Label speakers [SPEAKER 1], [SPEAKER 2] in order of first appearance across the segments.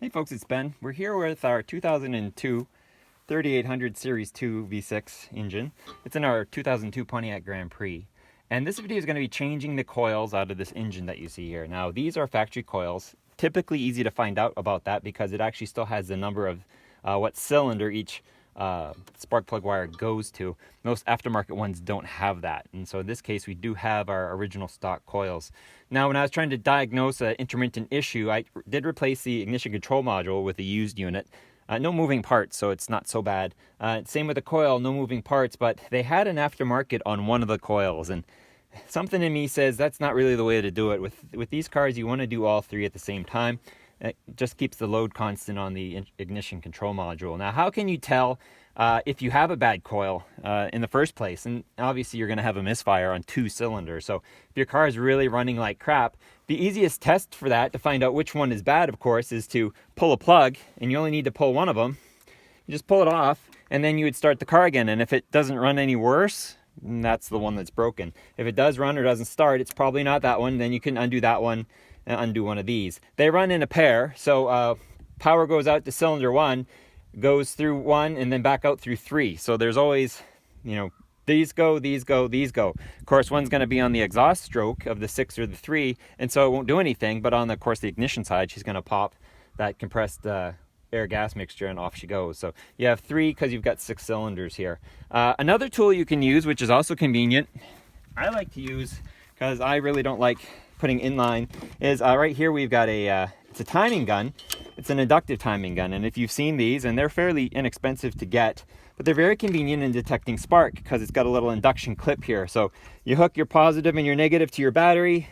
[SPEAKER 1] Hey folks, it's Ben. We're here with our 2002 3800 Series 2 V6 engine. It's in our 2002 Pontiac Grand Prix. And this video is going to be changing the coils out of this engine that you see here. Now, these are factory coils. Typically easy to find out about that because it actually still has the number of what cylinder each spark plug wire goes to. Most aftermarket ones don't have that, and so in this case we do have our original stock coils. Now, when I was trying to diagnose an intermittent issue, I did replace the ignition control module with a used unit. No moving parts, so it's not so bad. Same with the coil, no moving parts, but they had an aftermarket on one of the coils, and something in me says that's not really the way to do it. With these cars, you want to do all three at the same time. It just keeps the load constant on the ignition control module. Now, how can you tell if you have a bad coil in the first place? And obviously you're going to have a misfire on 2 cylinders. So if your car is really running like crap, the easiest test for that to find out which one is bad, of course, is to pull a plug, and you only need to pull one of them. You just pull it off, and then you would start the car again. And if it doesn't run any worse, that's the one that's broken. If it does run or doesn't start, it's probably not that one. Then you can undo that one and undo one of these. They run in a pair, so power goes out to cylinder 1, goes through 1, and then back out through 3. So there's always, these go, these go, these go. Of course, one's going to be on the exhaust stroke of the 6 or the 3, and so it won't do anything. But on, of course, the ignition side, she's going to pop that compressed air gas mixture, and off she goes. So you have 3 because you've got 6 cylinders here. Another tool you can use, which is also convenient, I like to use because I really don't like putting inline, is right here we've got it's a timing gun. It's an inductive timing gun, and if you've seen these, and they're fairly inexpensive to get, but they're very convenient in detecting spark because it's got a little induction clip here. So you hook your positive and your negative to your battery,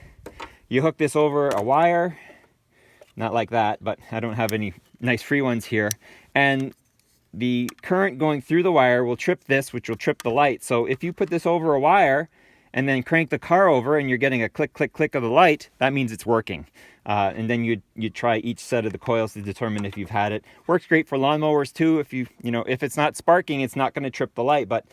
[SPEAKER 1] you hook this over a wire, not like that, but I don't have any nice free ones here, and the current going through the wire will trip this, which will trip the light. So if you put this over a wire and then crank the car over and you're getting a click, click, click of the light, that means it's working. And then you'd try each set of the coils to determine if you've had it. Works great for lawnmowers too. If if it's not sparking, it's not going to trip the light, but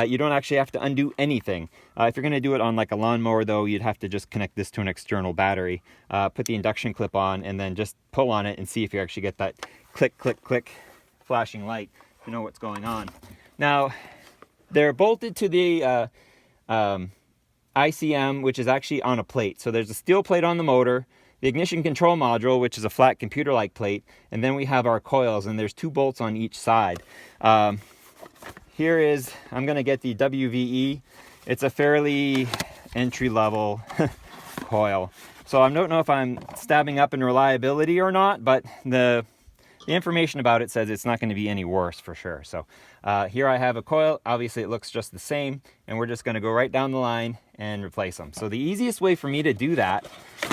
[SPEAKER 1] you don't actually have to undo anything. If you're going to do it on like a lawnmower though, you'd have to just connect this to an external battery, put the induction clip on, and then just pull on it and see if you actually get that click, click, click flashing light. You know what's going on. Now, they're bolted to the ICM, which is actually on a plate. So there's a steel plate on the motor, the ignition control module, which is a flat computer-like plate, and then we have our coils, and there's 2 bolts on each side. Here is, I'm going to get the WVE. It's a fairly entry-level coil. So I don't know if I'm stabbing up in reliability or not, but the information about it says it's not going to be any worse for sure. So here I have a coil. Obviously it looks just the same, and we're just going to go right down the line and replace them. So the easiest way for me to do that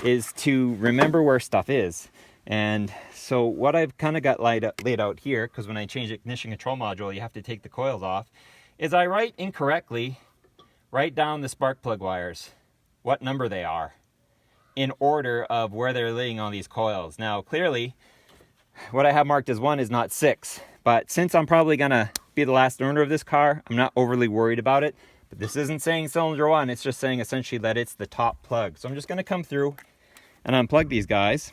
[SPEAKER 1] is to remember where stuff is. And so what I've kind of got laid out here, because when I change the ignition control module you have to take the coils off, is I write down the spark plug wires, what number they are, in order of where they're laying on these coils. Now clearly what I have marked as 1 is not 6, but since I'm probably gonna be the last owner of this car, I'm not overly worried about it. But this isn't saying cylinder 1, it's just saying essentially that it's the top plug. So I'm just gonna come through and unplug these guys,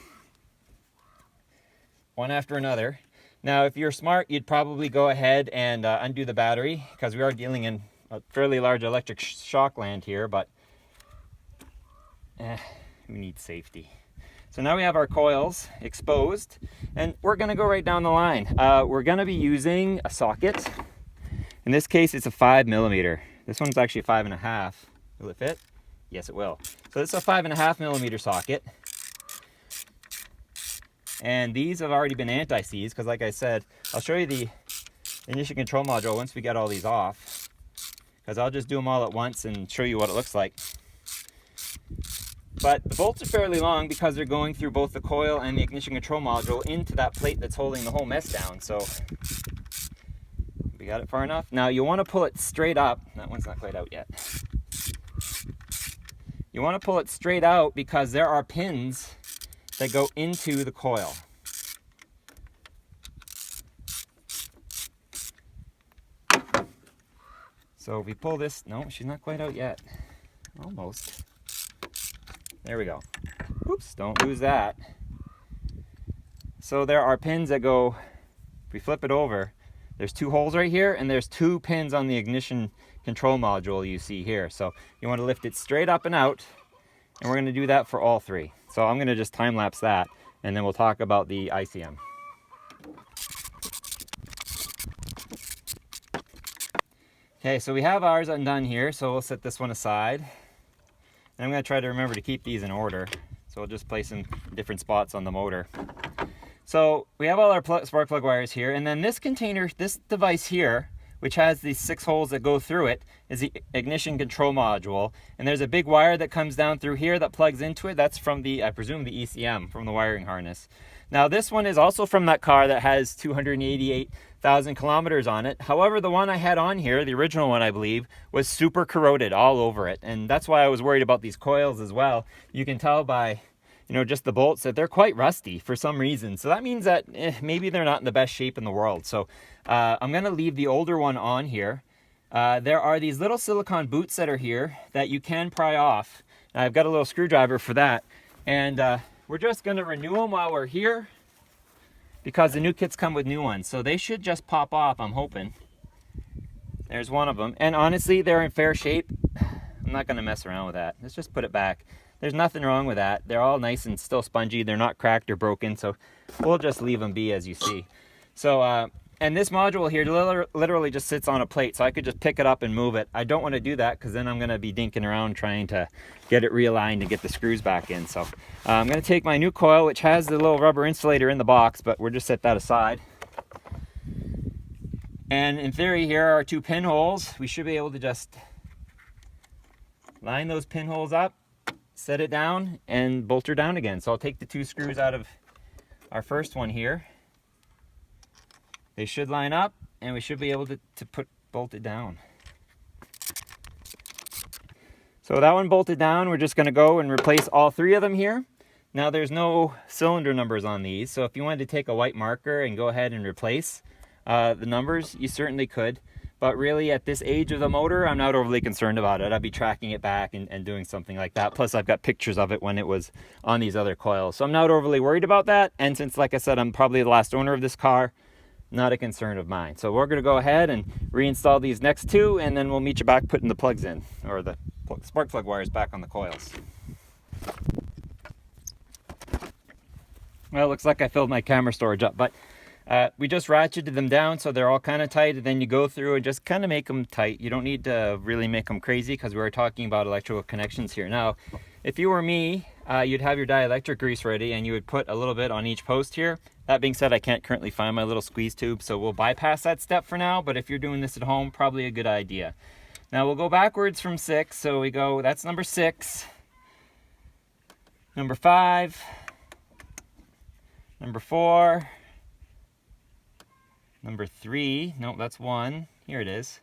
[SPEAKER 1] one after another. Now, if you're smart, you'd probably go ahead and undo the battery, because we are dealing in a fairly large electric shock land here, but we need safety. So now we have our coils exposed, and we're going to go right down the line. We're going to be using a socket. In this case, it's a 5mm. This one's actually 5.5. Will it fit? Yes, it will. So this is a 5.5mm socket. And these have already been anti-seized, because like I said, I'll show you the ignition control module once we get all these off, because I'll just do them all at once and show you what it looks like. But the bolts are fairly long because they're going through both the coil and the ignition control module into that plate that's holding the whole mess down. So we got it far enough. Now you want to pull it straight up. That one's not quite out yet. You want to pull it straight out because there are pins that go into the coil. So if we pull this, no, she's not quite out yet. Almost. There we go. Oops, don't lose that. So there are pins that go, if we flip it over, there's 2 holes right here, and there's 2 pins on the ignition control module you see here. So you want to lift it straight up and out, and we're going to do that for all 3. So I'm going to just time lapse that, and then we'll talk about the ICM. Okay, so we have ours undone here, so we'll set this one aside. And I'm going to try to remember to keep these in order. So we'll just place them in different spots on the motor. So we have all our spark plug wires here, and then this container, this device here, which has these 6 holes that go through it, is the ignition control module. And there's a big wire that comes down through here that plugs into it. That's from the, I presume, the ECM, from the wiring harness. Now this one is also from that car that has 288,000 kilometers on it. However, the one I had on here, the original one I believe, was super corroded all over it. And that's why I was worried about these coils as well. You can tell by, you know, just the bolts that they're quite rusty for some reason. So that means that maybe they're not in the best shape in the world. So I'm going to leave the older one on here. There are these little silicone boots that are here that you can pry off. I've got a little screwdriver for that. And we're just going to renew them while we're here, because the new kits come with new ones. So they should just pop off, I'm hoping. There's one of them. And honestly, they're in fair shape. I'm not going to mess around with that. Let's just put it back. There's nothing wrong with that. They're all nice and still spongy. They're not cracked or broken. So we'll just leave them be as you see. So, and this module here literally just sits on a plate. So I could just pick it up and move it. I don't want to do that because then I'm going to be dinking around trying to get it realigned and get the screws back in. So I'm going to take my new coil, which has the little rubber insulator in the box, but we'll just set that aside. And in theory, here are our 2 pinholes. We should be able to just line those pinholes up, set it down, and bolt her down again. So I'll take the 2 screws out of our first one here. They should line up, and we should be able to bolt it down. So that one bolted down. We're just going to go and replace all 3 of them here. Now there's no cylinder numbers on these, so if you wanted to take a white marker and go ahead and replace the numbers, you certainly could. But really, at this age of the motor, I'm not overly concerned about it. I'd be tracking it back and doing something like that. Plus, I've got pictures of it when it was on these other coils. So I'm not overly worried about that. And since, like I said, I'm probably the last owner of this car, not a concern of mine. So we're going to go ahead and reinstall these next 2, and then we'll meet you back putting the plugs in, or the spark plug wires back on the coils. Well, it looks like I filled my camera storage up, but we just ratcheted them down so they're all kind of tight, and then you go through and just kind of make them tight. You don't need to really make them crazy because we were talking about electrical connections here. Now, if you were me, you'd have your dielectric grease ready and you would put a little bit on each post here. That being said, I can't currently find my little squeeze tube, so we'll bypass that step for now, but if you're doing this at home, probably a good idea. Now we'll go backwards from 6, so we go, that's number 6, number 5, number 4, number 3, nope, that's 1, here it is,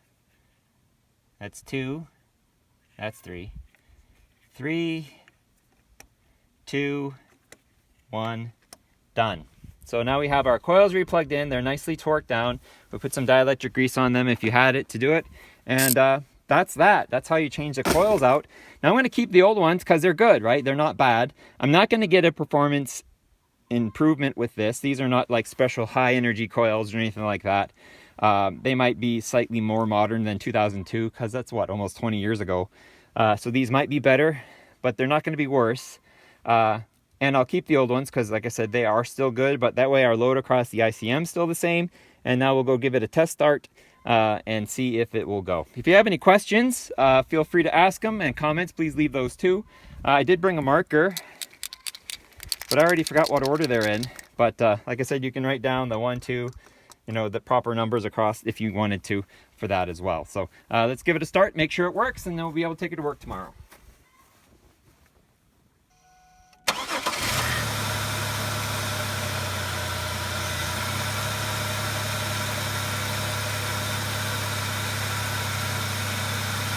[SPEAKER 1] that's 2, that's 3, 3, 2, 1, done. So now we have our coils replugged in. They're nicely torqued down. We put some dielectric grease on them if you had it to do it. And that's that. That's how you change the coils out. Now I'm going to keep the old ones because they're good, right? They're not bad. I'm not going to get a performance improvement with this. These are not like special high energy coils or anything like that. They might be slightly more modern than 2002 because that's what, almost 20 years ago. So these might be better, but they're not going to be worse. And I'll keep the old ones because, like I said, they are still good, but that way our load across the ICM is still the same. And now we'll go give it a test start and see if it will go. If you have any questions, feel free to ask them, and comments, please leave those too. I did bring a marker, but I already forgot what order they're in. But like I said, you can write down the 1, 2, you know, the proper numbers across if you wanted to for that as well. So let's give it a start, make sure it works, and then we'll be able to take it to work tomorrow.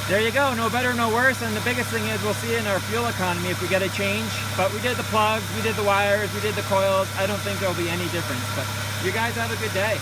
[SPEAKER 1] There you go, no better, no worse, and the biggest thing is we'll see in our fuel economy if we get a change. But we did the plugs, we did the wires, we did the coils. I don't think there'll be any difference, but you guys have a good day.